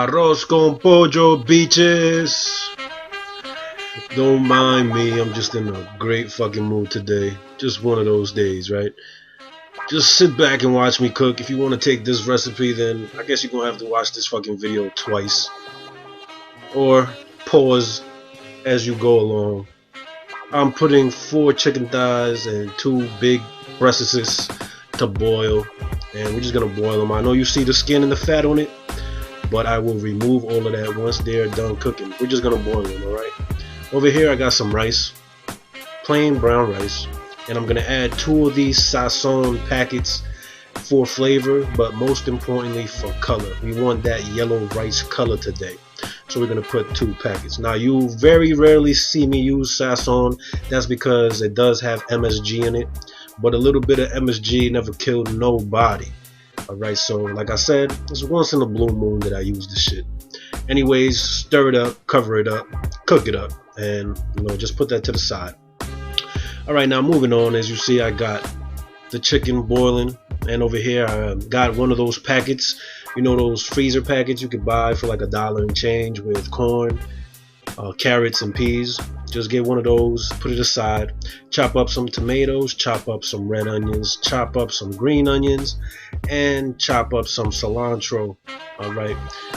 Arroz con Pollo, Bitchezzz. Don't mind me, I'm just in a great fucking mood today. Just one of those days, right? Just sit back and watch me cook. If you want to take this recipe, then I guess you're gonna have to watch this fucking video twice. Or pause as you go along. I'm putting 4 chicken thighs and 2 big breasts to boil. And we're just gonna boil them. I know you see the skin and the fat on it, but I will remove all of that once they're done cooking. We're just gonna boil them, alright? Over here I got some rice, plain brown rice, and I'm gonna add 2 of these sazon packets for flavor, but most importantly for color. We want that yellow rice color today, so we're gonna put 2 packets. Now you very rarely see me use sazon. That's because it does have MSG in it, but a little bit of MSG never killed nobody. Alright, so like I said, it's once in a blue moon that I use this shit. Anyways, stir it up, cover it up, cook it up, and just put that to the side. Alright, now moving on. As you see, I got the chicken boiling, and over here I got one of those packets, those freezer packets you could buy for like $1 and change with corn, carrots and peas. Just get one of those, put it aside, chop up some tomatoes, chop up some red onions, chop up some green onions, and chop up some cilantro. Alright,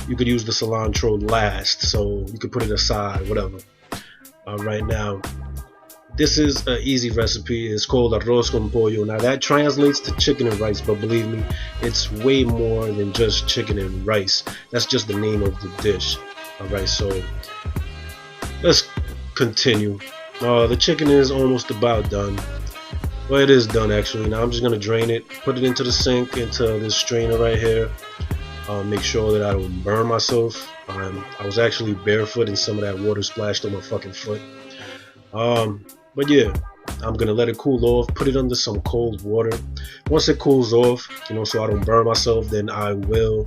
you could use the cilantro last, so you could put it aside, whatever. Alright, now this is an easy recipe. It's called Arroz con Pollo. Now that translates to chicken and rice, but believe me, it's way more than just chicken and rice. That's just the name of the dish. Alright, so let's continue. The chicken is almost about done. Well, it is done actually. Now I'm just gonna drain it, put it into the sink, into this strainer right here. Make sure that I don't burn myself. I was actually barefoot and some of that water splashed on my fucking foot. But yeah, I'm gonna let it cool off, put it under some cold water. Once it cools off, so I don't burn myself, then I will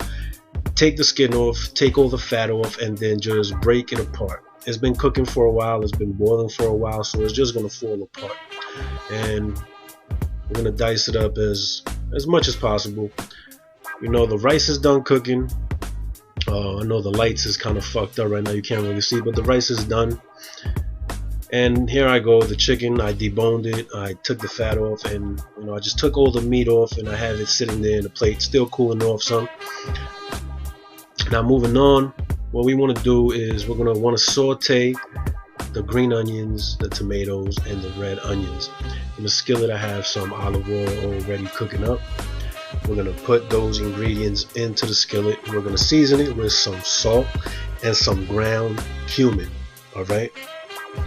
take the skin off, take all the fat off, and then just break it apart. It's been cooking for a while, it's been boiling for a while, so it's just gonna fall apart. And we're gonna dice it up as much as possible. The rice is done cooking. I know the lights is kind of fucked up right now, you can't really see, but the rice is done. And here I go, the chicken, I deboned it, I took the fat off, and I just took all the meat off, and I have it sitting there in the plate, still cooling off some. Now moving on, what we want to do is we're going to want to saute the green onions, the tomatoes, and the red onions. In the skillet I have some olive oil already cooking up. We're going to put those ingredients into the skillet. We're going to season it with some salt and some ground cumin. Alright,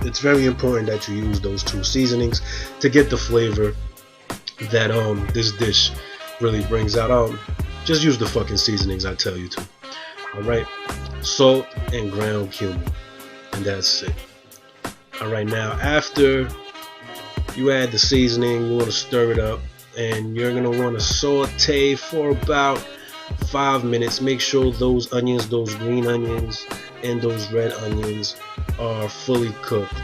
it's very important that you use those 2 seasonings to get the flavor that this dish really brings out. Just use the fucking seasonings I tell you to. Alright, salt and ground cumin, and that's it. Alright, now after you add the seasoning, you want to stir it up, and you're going to want to saute for about 5 minutes. Make sure those onions, those green onions and those red onions are fully cooked.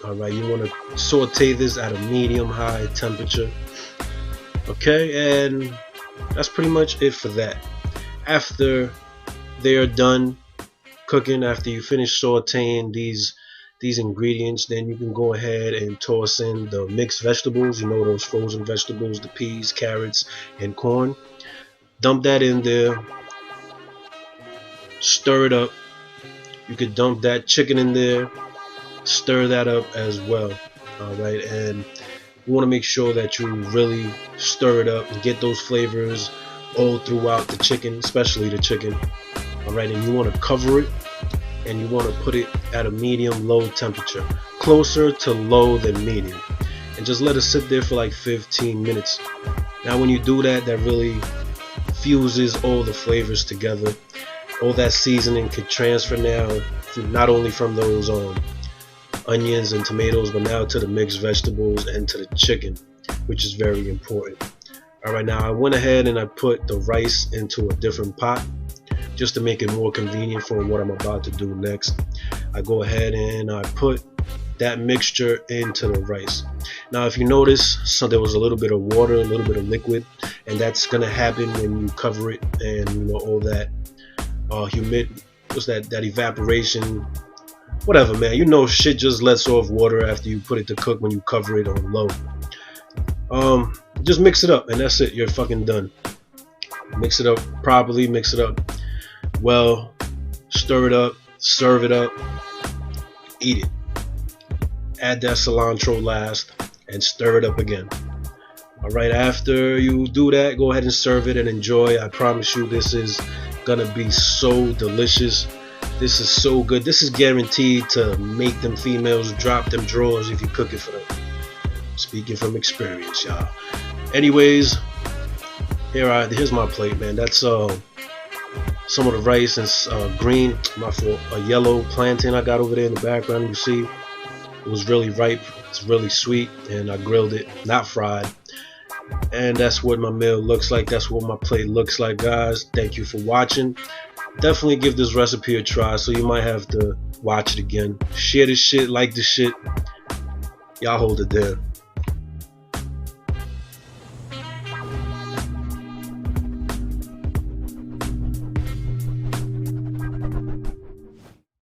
Alright, you want to saute this at a medium-high temperature. Okay, and that's pretty much it for that. After they are done cooking, after you finish sauteing these ingredients, then you can go ahead and toss in the mixed vegetables, those frozen vegetables, the peas, carrots, and corn. Dump that in there, stir it up. You could dump that chicken in there, stir that up as well. Alright, and you want to make sure that you really stir it up and get those flavors all throughout the chicken, especially the chicken. Alright, and you want to cover it, and you want to put it at a medium-low temperature, closer to low than medium, and just let it sit there for like 15 minutes. Now when you do that, that really fuses all the flavors together. All that seasoning could transfer now, not only from those onions and tomatoes, but now to the mixed vegetables and to the chicken, which is very important. Alright, now I went ahead and I put the rice into a different pot just to make it more convenient for what I'm about to do next. I go ahead and I put that mixture into the rice. Now if you notice, so there was a little bit of water, a little bit of liquid, and that's gonna happen when you cover it and all that humid, what's that evaporation, whatever, man. You know, shit just lets off water after you put it to cook when you cover it on low. Just mix it up, and that's it. You're fucking done. Mix it up properly. Mix it up well. Stir it up. Serve it up. Eat it. Add that cilantro last, and stir it up again. All right. After you do that, go ahead and serve it and enjoy. I promise you, this is gonna be so delicious. This is so good. This is guaranteed to make them females drop them drawers if you cook it for them. Speaking from experience, y'all. Anyways, here's my plate, man. That's some of the rice and green, my fault, a yellow plantain I got over there in the background. You see, it was really ripe. It's really sweet, and I grilled it, not fried. And that's what my meal looks like. That's what my plate looks like, guys. Thank you for watching. Definitely give this recipe a try, so you might have to watch it again. Share this shit, like this shit. Y'all hold it there.